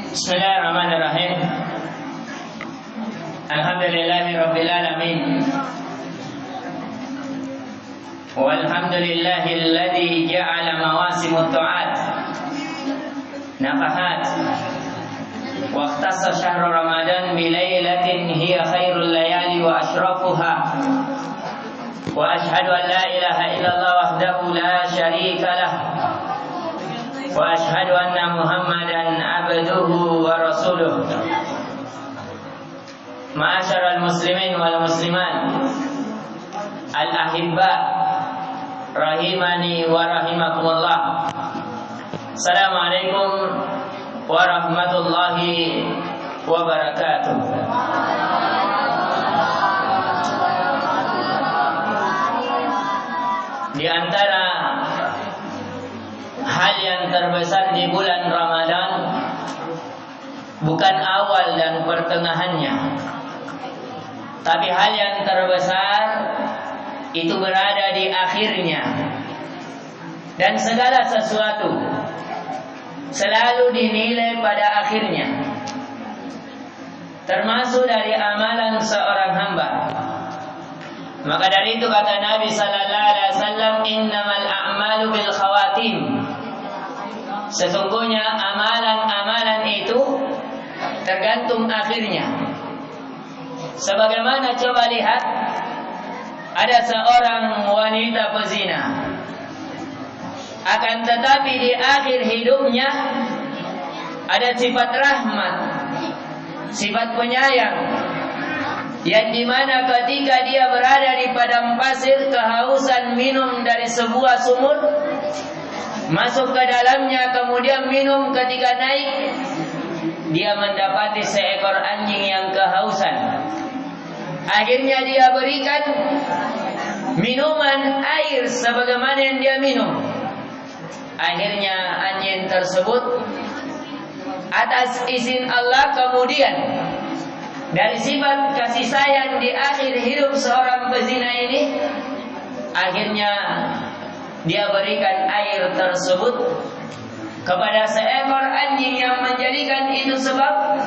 Bismillahirrahmanirrahim. Alhamdulillahirabbil alamin. Walhamdulillahilladzi ja'ala mawasimut ta'at nafahat wa ikhtassa syahrul ramadan bi lailatin hiya khairul layali wa ashrafuha. Wa ashhadu an la ilaha illallah wahdahu la syarika lah. Wa ashhadu anna Muhammadan abduhu wa rasuluh. Ma'asyaral muslimin wal muslimat, al-ahibba rahimani wa rahimakumullah. Assalamualaikum warahmatullahi wabarakatuh. Di antara hal yang terbesar di bulan Ramadan bukan awal dan pertengahannya, tapi hal yang terbesar itu berada di akhirnya. Dan segala sesuatu selalu dinilai pada akhirnya, termasuk dari amalan seorang hamba. Maka dari itu kata Nabi sallallahu alaihi wasallam, innamal a'malu bil khawatim. Sesungguhnya amalan-amalan itu tergantung akhirnya. Sebagaimana coba lihat, ada seorang wanita pezina, akan tetapi di akhir hidupnya ada sifat rahmat, sifat penyayang, yang dimana ketika dia berada di padang pasir kehausan minum dari sebuah sumur, masuk ke dalamnya kemudian minum, ketika naik dia mendapati seekor anjing yang kehausan. Akhirnya dia berikan minuman air sebagaimana yang dia minum. Akhirnya anjing tersebut atas izin Allah kemudian dari sifat kasih sayang di akhir hidup seorang pezina ini, akhirnya dia berikan air tersebut kepada seekor anjing yang menjadikan itu sebab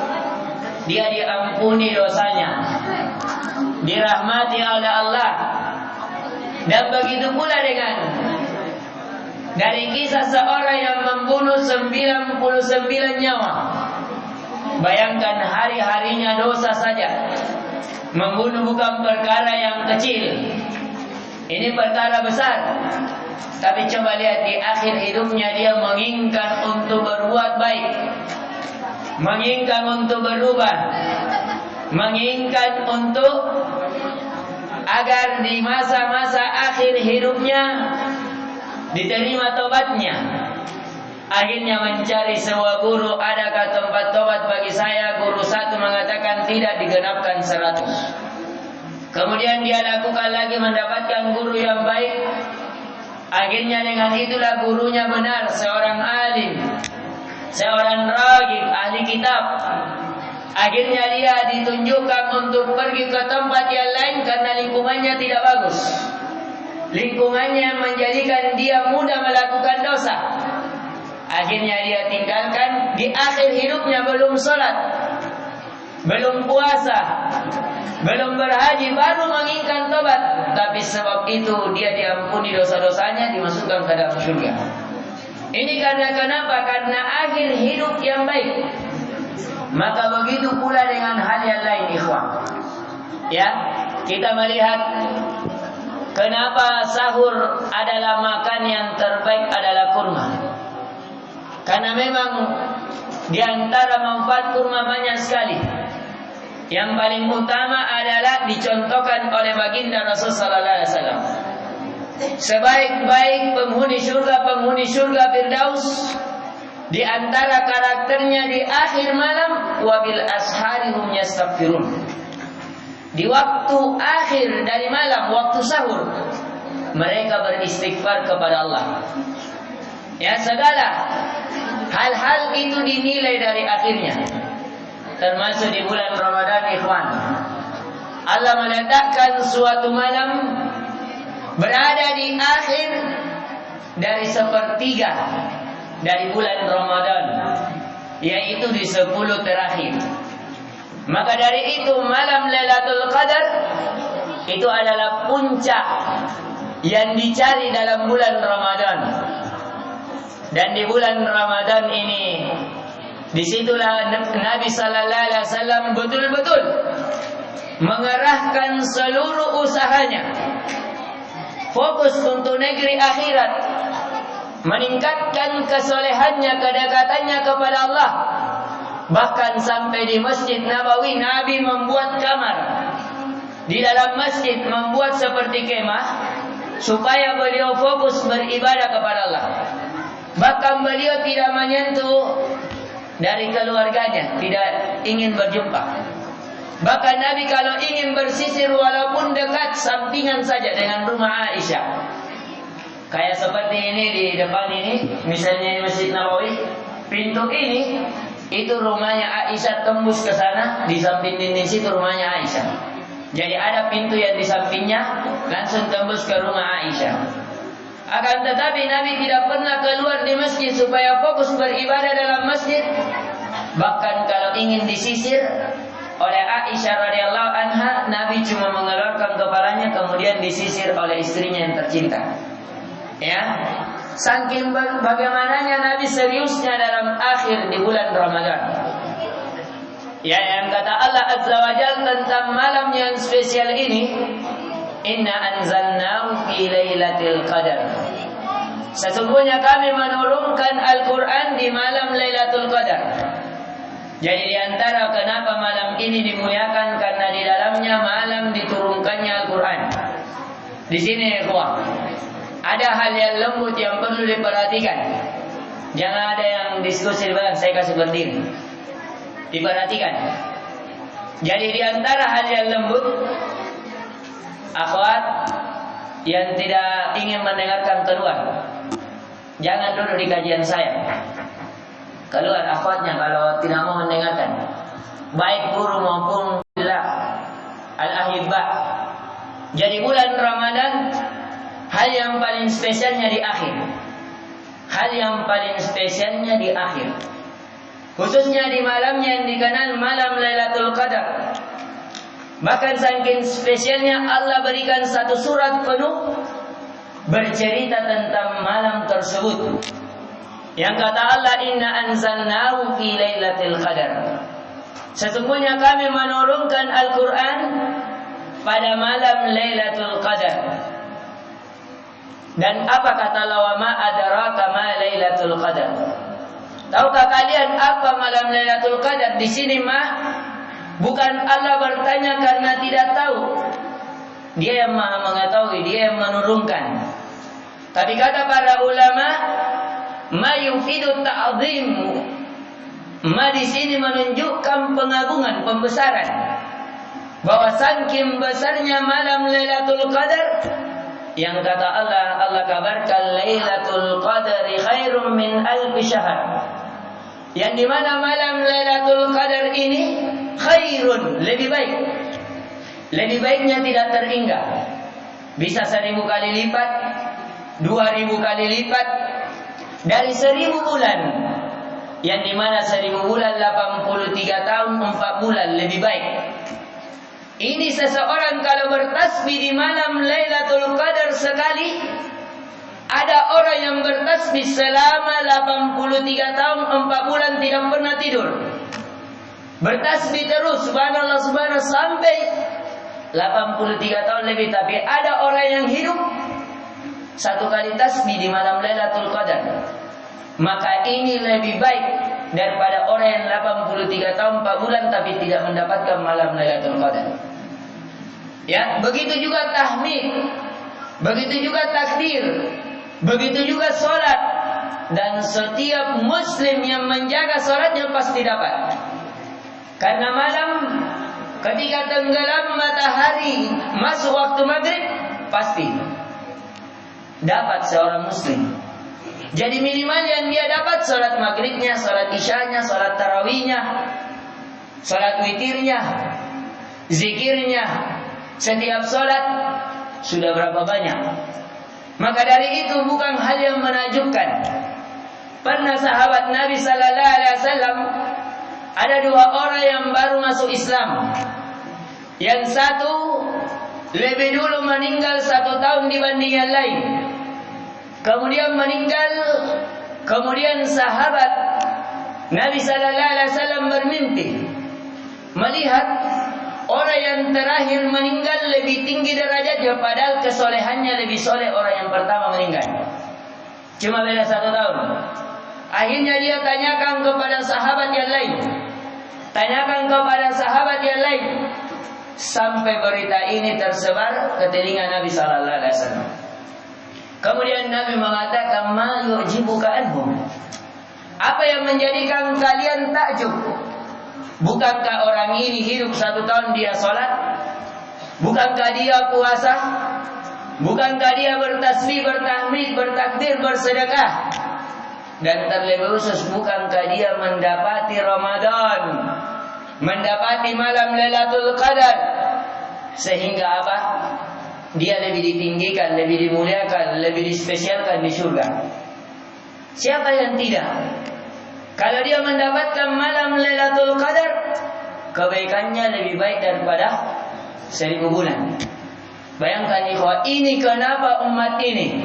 dia diampuni dosanya, dirahmati oleh Allah. Dan begitu pula dengan dari kisah seorang yang membunuh 99 nyawa. Bayangkan hari-harinya dosa saja. Membunuh bukan perkara yang kecil, ini perkara besar. Tapi coba lihat di akhir hidupnya dia menginginkan untuk berbuat baik, menginginkan untuk berubah, menginginkan untuk agar di masa-masa akhir hidupnya diterima tobatnya. Akhirnya mencari sebuah guru, adakah tempat tobat bagi saya? Guru satu mengatakan tidak, digenapkan 100. Kemudian dia lakukan lagi, mendapatkan guru yang baik. Akhirnya dengan itulah gurunya benar, seorang alim, seorang ragib, ahli kitab. Akhirnya dia ditunjukkan untuk pergi ke tempat yang lain karena lingkungannya tidak bagus. Lingkungannya menjadikan dia mudah melakukan dosa. Akhirnya dia tinggalkan. Di akhir hidupnya belum sholat, belum puasa, belum berhaji, baru menginginkan tobat. Tapi sebab itu dia diampuni dosa-dosanya, dimasukkan ke dalam surga. Ini karena kenapa? Karena akhir hidup yang baik. Maka begitu pula dengan hal yang lain, ikhwan. Ya, kita melihat kenapa sahur adalah makan yang terbaik adalah kurma. Karena memang di antara manfaat kurma banyak sekali. Yang paling utama adalah dicontohkan oleh baginda Rasul sallallahu alaihi wasallam. Sebaik-baik penghuni surga Firdaus, di antara karakternya di akhir malam, wabil ashari hum yastaghfirun. Di waktu akhir dari malam, waktu sahur, mereka beristighfar kepada Allah. Ya, segala hal-hal itu dinilai dari akhirnya. Termasuk di bulan Ramadan, ikhwan, Allah meletakkan suatu malam berada di akhir dari 1/3 dari bulan Ramadan. yaitu di 10 terakhir. Maka dari itu malam Lailatul Qadar itu adalah puncak yang dicari dalam bulan Ramadan. Dan di bulan Ramadan ini, disitulah Nabi Sallallahu Alaihi Wasallam betul-betul mengerahkan seluruh usahanya, fokus untuk negeri akhirat, meningkatkan kesolehannya, kedekatannya kepada Allah. Bahkan sampai di Masjid Nabawi, Nabi membuat kamar di dalam masjid, membuat seperti kemah, supaya beliau fokus beribadah kepada Allah. Bahkan beliau tidak menyentuh dari keluarganya, tidak ingin berjumpa. Bahkan Nabi kalau ingin bersisir walaupun dekat, sampingan saja dengan rumah Aisyah. Kayak seperti ini di depan ini, misalnya Masjid Nabawi, pintu ini itu rumahnya Aisyah, tembus ke sana, di samping dinding situ rumahnya Aisyah. Jadi ada pintu yang di sampingnya langsung tembus ke rumah Aisyah. Akan tetapi Nabi tidak pernah keluar di masjid supaya fokus beribadah dalam masjid. Bahkan kalau ingin disisir oleh Aisyah radhiyallahu anha, Nabi cuma mengeluarkan kepalanya kemudian disisir oleh istrinya yang tercinta. Ya, saking bagaimananya Nabi seriusnya dalam akhir di bulan Ramadan. Ya, yang kata Allah Azza wa Jalla tentang malam yang spesial ini, Inna anzalnahu fi lailatul qadar. Sesungguhnya kami menurunkan Al-Quran di malam Lailatul Qadar. Jadi di antara kenapa malam ini dimuliakan, karena di dalamnya malam diturunkannya Al-Quran. Di sini ada hal yang lembut yang perlu diperhatikan. Jangan ada yang diskusi di belakang, saya kasih berdiri. Diperhatikan. Jadi di antara hal yang lembut, akhwat yang tidak ingin mendengarkan keluar, jangan duduk di kajian saya. Keluar akhwatnya kalau tidak mau mendengarkan, baik guru maupun al-ahibba. Jadi bulan Ramadan, hal yang paling spesialnya di akhir. Hal yang paling spesialnya di akhir, khususnya di malam yang dikenal malam Lailatul Qadar. Bahkan saking spesialnya Allah berikan satu surat penuh bercerita tentang malam tersebut. Yang kata Allah, Inna anzalnahu fi lailatul qadar. Sesungguhnya kami menurunkan Al-Quran pada malam Lailatul Qadar. Dan apa kata Allah, wa ma adraka ma Lailatul Qadar? Tahukah kalian apa malam Lailatul Qadar? Di sini bukan Allah bertanya karena tidak tahu. Dia yang maha mengetahui, dia yang menurunkan. Tapi kata para ulama, ma yufidu ta'zim. Ma di sini menunjukkan pengagungan, pembesaran. Bahwa saking besarnya malam Lailatul Qadar, yang kata Allah kabarkan Lailatul Qadari khairum min alfi syahr. Yang dimana malam Lailatul Qadar ini khairun, lebih baik. Lebih baiknya tidak terhingga. Bisa 1000 kali lipat, 2000 kali lipat dari 1000 bulan. Yang dimana 1000 bulan 83 tahun 4 bulan lebih baik. Ini seseorang kalau bertasbih di malam Lailatul Qadar sekali, ada orang yang bertasbih selama 83 tahun 4 bulan tidak pernah tidur. Bertasbih terus subhanallah subhanallah sampai 83 tahun lebih. Tapi ada orang yang hidup satu kali tasbih di malam Lailatul Qadar, maka ini lebih baik daripada orang yang 83 tahun 4 bulan tapi tidak mendapatkan malam Lailatul Qadar. Ya, begitu juga tahmid, begitu juga takbir, begitu juga sholat. Dan setiap muslim yang menjaga sholatnya pasti dapat. Karena malam ketika tenggelam matahari masuk waktu maghrib, pasti dapat seorang muslim. Jadi minimal yang dia dapat sholat maghribnya, sholat isyanya, sholat tarawihnya, sholat witirnya, zikirnya. Setiap sholat sudah berapa banyak. Maka dari itu bukan hal yang menakjubkan Pernah sahabat Nabi sallallahu alaihi wasallam ada dua orang yang baru masuk Islam. Yang satu lebih dulu meninggal 1 tahun dibanding yang lain. Kemudian meninggal, kemudian sahabat Nabi sallallahu alaihi wasallam bermimpi melihat orang yang terakhir meninggal lebih tinggi derajatnya, padahal kesolehannya lebih soleh orang yang pertama meninggal. Cuma beda 1 tahun. Akhirnya dia tanyakan kepada sahabat yang lain. Tanyakan kepada sahabat yang lain. Sampai berita ini tersebar ke telinga Nabi sallallahu alaihi wasallam. Kemudian Nabi mengatakan, "Ma yu'jibuka anhum?" Apa yang menjadikan kalian takjub? Bukankah orang ini hidup 1 tahun dia salat? Bukankah dia puasa? Bukankah dia bertasbih, bertahmid, bertakbir, bersedekah? Dan terlebih khusus, bukankah dia mendapati Ramadan, mendapati malam Lailatul Qadar? Sehingga apa? Dia lebih ditinggikan, lebih dimuliakan, lebih dispesialkan di surga. Siapa yang tidak? Kalau dia mendapatkan malam Lailatul Qadar, kebaikannya lebih baik daripada 1000 bulan. Bayangkan ikhwah, ini kenapa umat ini,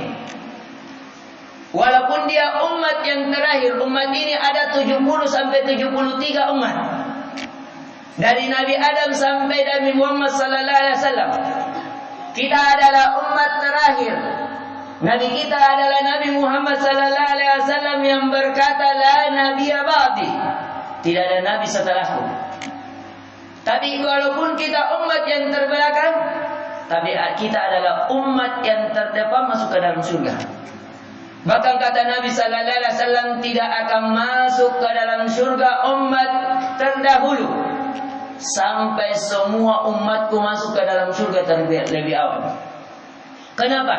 walaupun dia umat yang terakhir, umat ini ada 70 sampai 73 umat. Dari Nabi Adam sampai Nabi Muhammad sallallahu alaihi wasallam. Kita adalah umat terakhir. Nabi kita adalah Nabi Muhammad sallallahu alaihi wasallam yang berkata, "La nabiyya ba'di." Tidak ada nabi setelahku. Tapi walaupun kita umat yang terbelakang, tapi kita adalah umat yang terdepan masuk ke dalam surga. Bahkan kata Nabi sallallahu alaihi wasallam, tidak akan masuk ke dalam surga umat terdahulu sampai semua umatku masuk ke dalam surga terlebih awal. Kenapa?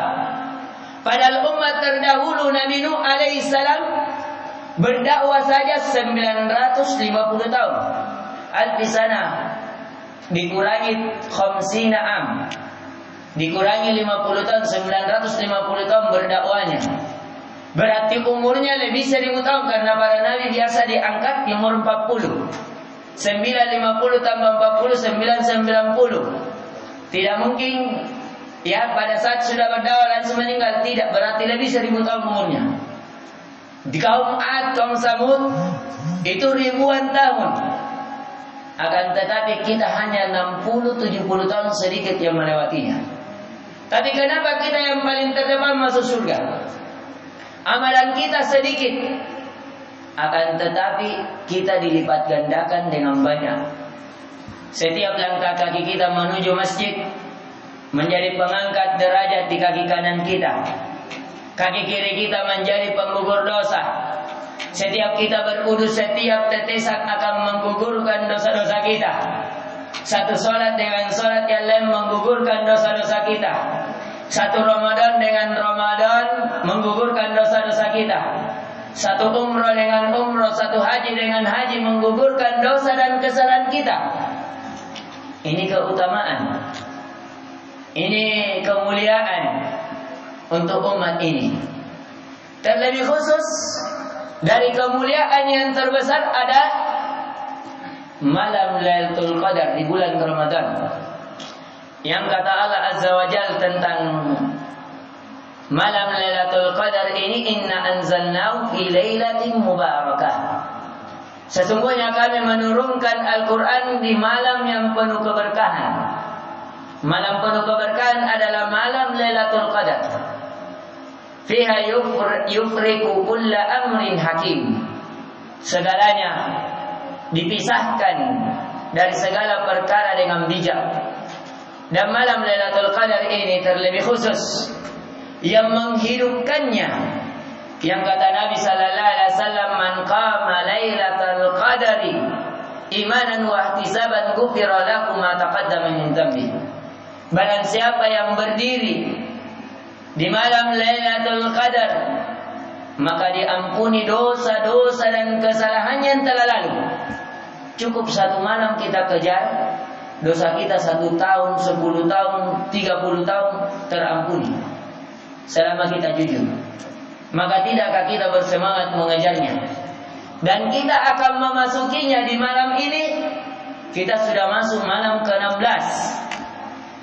Padahal umat terdahulu Nabi Nuh alaihi salam berdakwah saja 950 tahun. Alfisana dikurangi 50 am. Dikurangi 50 tahun, 950 tahun berdakwahnya. Berarti umurnya lebih 1000 tahun, karena para nabi biasa diangkat di umur 40. 950 tambah 40, 990. Tidak mungkin ya pada saat sudah berdakwah langsung meninggal. Tidak, berarti lebih 1000 tahun umurnya. Di kaum Ad, kaum Samud itu ribuan tahun. Akan tetapi kita hanya 60-70 tahun sedikit yang melewatinya. Tapi kenapa kita yang paling terdepan masuk surga? Amalan kita sedikit, akan tetapi kita dilipat gandakan dengan banyak. Setiap langkah kaki kita menuju masjid menjadi pengangkat derajat di kaki kanan kita. Kaki kiri kita menjadi penggugur dosa. Setiap kita berwudu, setiap tetesan akan menggugurkan dosa-dosa kita. Satu sholat dengan sholat yang lain menggugurkan dosa-dosa kita. Satu Ramadan dengan Ramadan menggugurkan dosa-dosa kita. Satu umroh dengan umroh, satu haji dengan haji menggugurkan dosa dan kesalahan kita. Ini keutamaan, ini kemuliaan untuk umat ini. Terlebih khusus dari kemuliaan yang terbesar ada malam Lailatul Qadar di bulan Ramadan. Yang kata Allah Azza wa Jalla tentang malam Lailatul Qadar ini, inna anzalnahu fi lailatin mubarakah. Sesungguhnya kami menurunkan Al-Quran di malam yang penuh keberkahan. Malam penuh keberkahan adalah malam Lailatul Qadar. Fiha yufriqu kulla amrin hakim. Segalanya dipisahkan dari segala perkara dengan bijak. Dan malam Lailatul Qadar ini terlebih khusus yang menghidupkannya. Yang kata Nabi sallallahu alaihi wasallam, man qama Lailatul Qadari imanan wa ihtisaban ghufira lahu ma taqaddama min dhanbi. Barang siapa yang berdiri di malam Lailatul Qadar, maka diampuni dosa-dosa dan kesalahan yang telah lalu. Cukup satu malam kita kejar, dosa kita 1 tahun, 10 tahun, 30 tahun terampuni. Selama kita jujur. maka tidakkah kita bersemangat mengejarnya? Dan kita akan memasukinya di malam ini. Kita sudah masuk malam ke-16.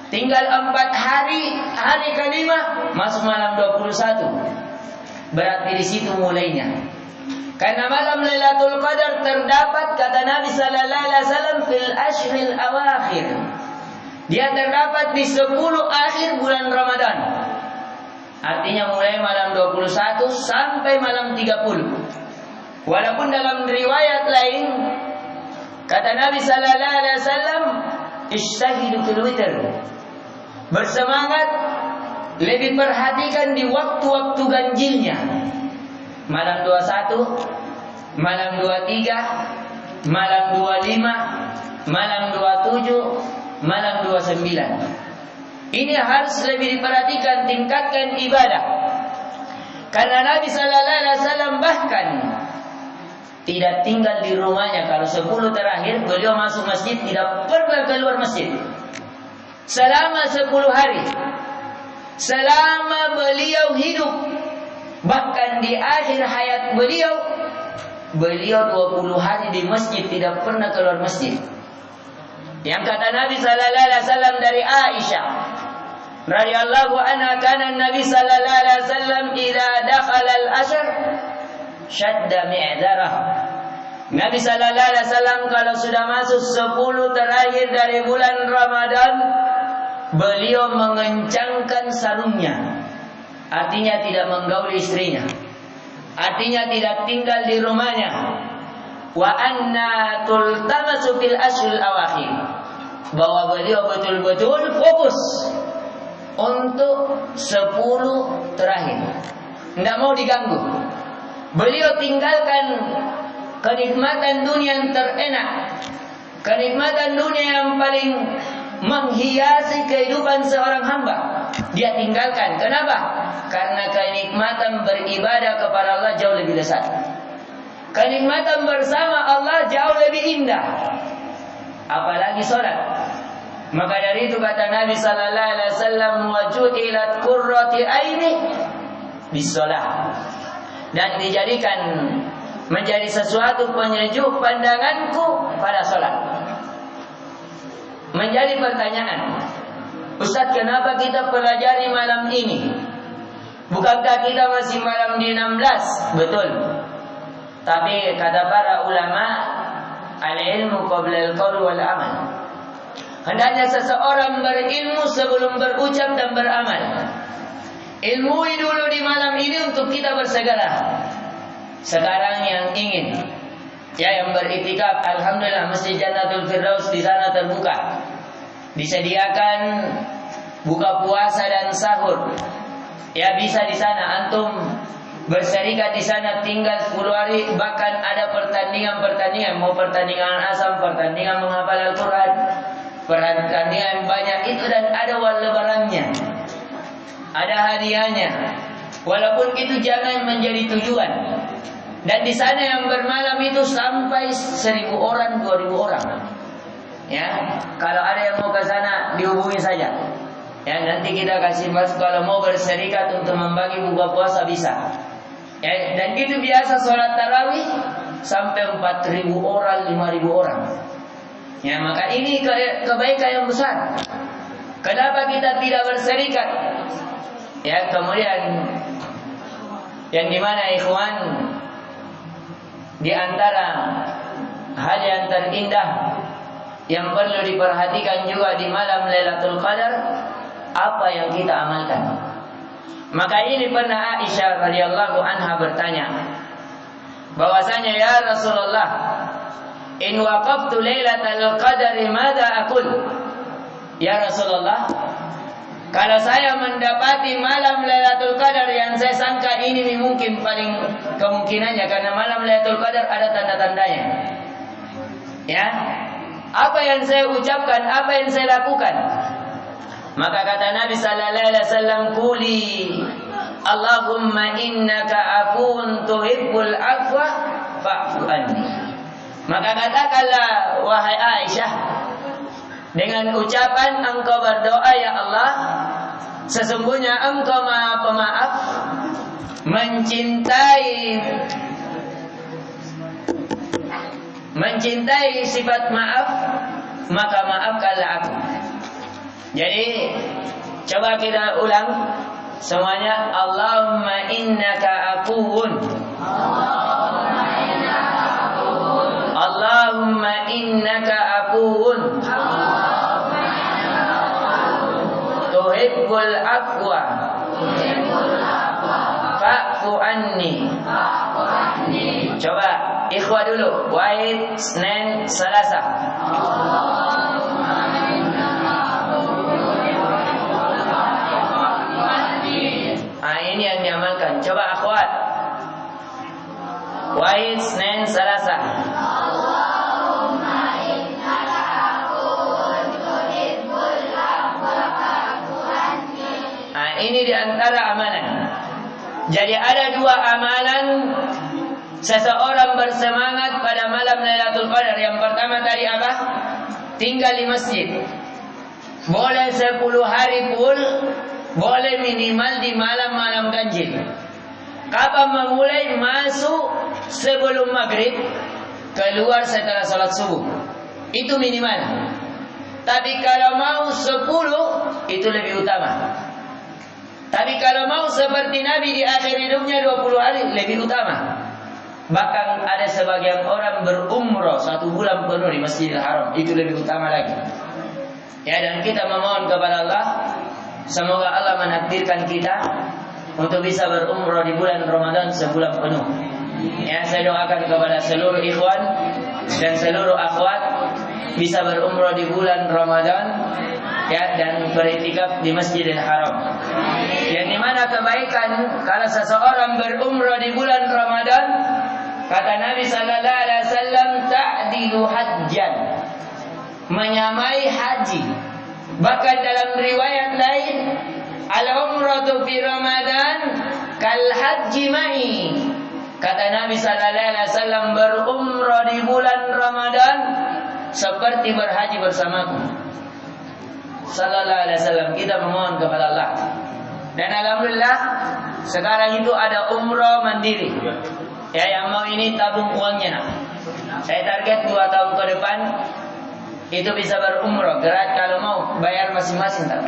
Tinggal 4 hari, hari ke-5 masuk malam 21. Berarti di situ mulainya. Karena malam Lailatul Qadar terdapat, kata Nabi sallallahu alaihi wasallam, fil ashril awakhir. Dia terdapat di 10 akhir bulan Ramadan. Artinya mulai malam 21 sampai malam 30. Walaupun dalam riwayat lain kata Nabi sallallahu alaihi wasallam, "Ishtahidu fil witr." Bersemangat, lebih perhatikan di waktu-waktu ganjilnya. Malam 21, malam 23, malam 25, malam 27, malam 29. Ini harus lebih diperhatikan, tingkatkan ibadah. Karena Nabi sallallahu alaihi wasallam bahkan tidak tinggal di rumahnya. Kalau 10 terakhir beliau masuk masjid, tidak pernah keluar masjid selama 10 hari. Selama beliau hidup, bahkan di akhir hayat beliau 20 hari di masjid, tidak pernah keluar masjid. Yang kata Nabi sallallahu alaihi wasallam dari Aisyah radhiyallahu anha, kana Nabi sallallahu alaihi wasallam idza dakhala al-ashr syadda mi'dzarah. Nabi sallallahu alaihi wasallam kalau sudah masuk 10 terakhir dari bulan Ramadan, beliau mengencangkan sarungnya. Artinya tidak menggauli istrinya. Artinya tidak tinggal di rumahnya. Wa anna tultamasu fil ashril awakhir. Bahwa beliau betul-betul fokus untuk 10 terakhir. Tidak mau diganggu. Beliau tinggalkan kenikmatan dunia yang terenak, kenikmatan dunia yang paling menghiasi kehidupan seorang hamba. Dia tinggalkan. Kenapa? Karena kenikmatan beribadah kepada Allah jauh lebih lezat. Kenikmatan bersama Allah jauh lebih indah. Apalagi sholat. Maka dari itu kata Nabi sallallahu alaihi wasallam, wa ju'ilat qurrati aini bisolah. Dan dijadikan menjadi sesuatu penyejuk pandanganku pada sholat. Menjadi pertanyaan, Ustaz, kenapa kita pelajari malam ini? Bukankah kita masih malam di 16? Betul. Tapi kata para ulama, al-ilmu qabla al-qawl wal amal. Hendaknya seseorang berilmu sebelum berucap dan beramal. Ilmui dulu di malam ini untuk kita bersegera. Sekarang yang ingin, yang beriktikaf, alhamdulillah Masjid Jannatul Firdaus di sana terbuka. Disediakan buka puasa dan sahur. Ya bisa di sana antum berserikat di sana, tinggal 10 hari, bahkan ada pertandingan, mau pertandingan asam, pertandingan menghafal Al-Quran, pertandingan banyak itu, dan ada lebarannya, ada hadiahnya. Walaupun itu jangan menjadi tujuan. Dan di sana yang bermalam itu sampai 1.000 orang, 2.000 orang. Ya, kalau ada yang mau ke sana dihubungi saja. Ya, nanti kita kasih masuk. Kalau mau berserikat untuk membagi buka puasa bisa. Ya, dan itu biasa sholat tarawih sampai 4.000 orang, 5.000 orang. Ya, maka ini kebaikan yang besar. Kenapa kita tidak berserikat? Ya, kemudian yang dimana ikhwan, di antara hal yang terindah yang perlu diperhatikan juga di malam Lailatul Qadar, apa yang kita amalkan. Maka ini pernah Aisyah radhiyallahu anha bertanya bahwasanya, ya Rasulullah, in waqaftu Lailatul Qadari madza aqul? Ya Rasulullah, kalau saya mendapati malam Lailatul Qadar yang saya sangka ini mungkin paling kemungkinannya, karena malam Lailatul Qadar ada tanda-tandanya. Ya, apa yang saya ucapkan, apa yang saya lakukan? Maka kata Nabi sallallahu alaihi wasallam, quli Allahumma innaka afuwun tuhibbul afwa fa'fu anni. Maka katakanlah wahai Aisyah, dengan ucapan engkau berdoa, ya Allah, sesungguhnya engkau Maha Pemaaf, mencintai sifat maaf, maka maafkanlah aku. Jadi coba kita ulang semuanya. Allahumma innaka afuwun. Allahumma innaka afuwun. Tuhibbul afwa. Fa'fu anni. Coba ikhwah dulu. Wahid, Senin, Selasa. Ini yang diamalkan. Coba akhwat. Wahid, Senin, Selasa. Ini diantara amalan. Jadi ada dua amalan seseorang bersemangat pada malam Lailatul Qadar. Yang pertama tadi apa? Tinggal di masjid. Boleh 10 hari pun, boleh minimal di malam-malam ganjil. Kapan memulai? Masuk sebelum maghrib, keluar setelah salat subuh. Itu minimal. Tapi kalau mau 10, itu lebih utama. Tapi kalau mau seperti Nabi di akhir hidupnya 20 hari, lebih utama. Bahkan ada sebagian orang berumrah 1 bulan penuh di Masjidil Haram. Itu lebih utama lagi. Ya, dan kita memohon kepada Allah, semoga Allah menakdirkan kita untuk bisa berumrah di bulan Ramadan sebulan penuh. Ya, saya doakan kepada seluruh ikhwan dan seluruh akhwat bisa berumrah di bulan Ramadan, ya, dan beriktikaf di Masjidil Haram. Yang dimana kebaikan kalau seseorang berumrah di bulan Ramadan, kata Nabi sallallahu alaihi wasallam, ta'dilu hajjan, menyamai haji. Bahkan dalam riwayat lain, al-umratu fi Ramadan kal haji ma'i. Kata Nabi sallallahu alaihi wasallam, berumrah di bulan Ramadan seperti berhaji bersamaku. Sallallahu alaihi wasallam. Kita memohon kepada Allah. Dan alhamdulillah sekarang itu ada umrah mandiri. Ya, yang mau ini tabung uangnya. Nah. Saya target 2 tahun ke depan itu bisa berumrah. Gerak kalau mau bayar masing-masing tak?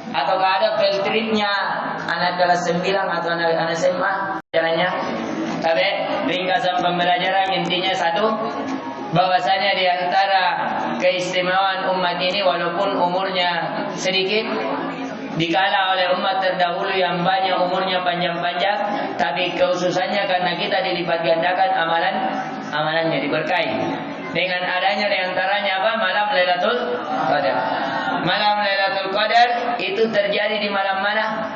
Atau ada field tripnya anak kelas 9 atau anak SMA jalannya. Tapi ringkasan pembelajaran intinya satu, bahwasanya di antara keistimewaan umat ini walaupun umurnya sedikit, dikala oleh umat terdahulu yang banyak umurnya panjang-panjang, tapi kekhususannya karena kita dilipat gandakan amalannya diberkahi. Dengan adanya diantaranya apa? Malam Lailatul Qadar. Malam Lailatul Qadar itu terjadi di malam mana?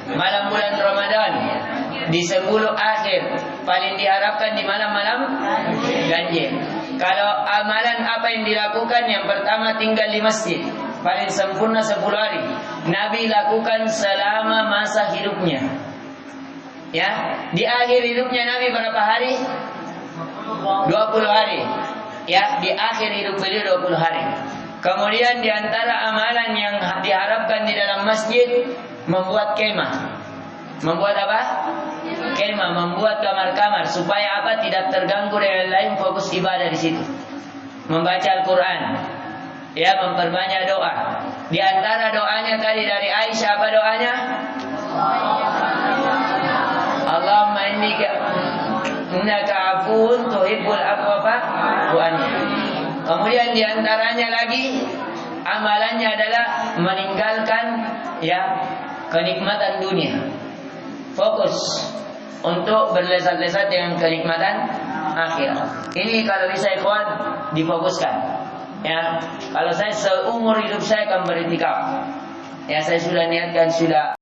Malam bulan Ramadan. Di 10 akhir. Paling diharapkan di malam-malam ganjil. Kalau amalan apa yang dilakukan? Yang pertama tinggal di masjid. Paling sempurna 10 hari. Nabi lakukan selama masa hidupnya. Ya, di akhir hidupnya Nabi berapa hari? 20 hari. Ya, di akhir hidup beliau 20 hari. Kemudian di antara amalan yang diharapkan di dalam masjid, membuat kemah. Membuat apa? Kemah, membuat kamar-kamar supaya apa? Tidak terganggu dengan lain, fokus ibadah di situ. Membaca Al-Qur'an. Ya, memperbanyak doa. Di antara doanya tadi dari Aisyah, apa doanya? Allahumma innaka afuwun tuhibbul afwa fa'fu anni. Kemudian di antaranya lagi amalannya adalah meninggalkan ya kenikmatan dunia. Fokus untuk berlesat-lesat dengan kenikmatan akhirat. Ini kalau bisa ikhwan difokuskan. Ya, kalau saya seumur hidup saya akan beriktikaf. Ya, saya sudah niatkan sudah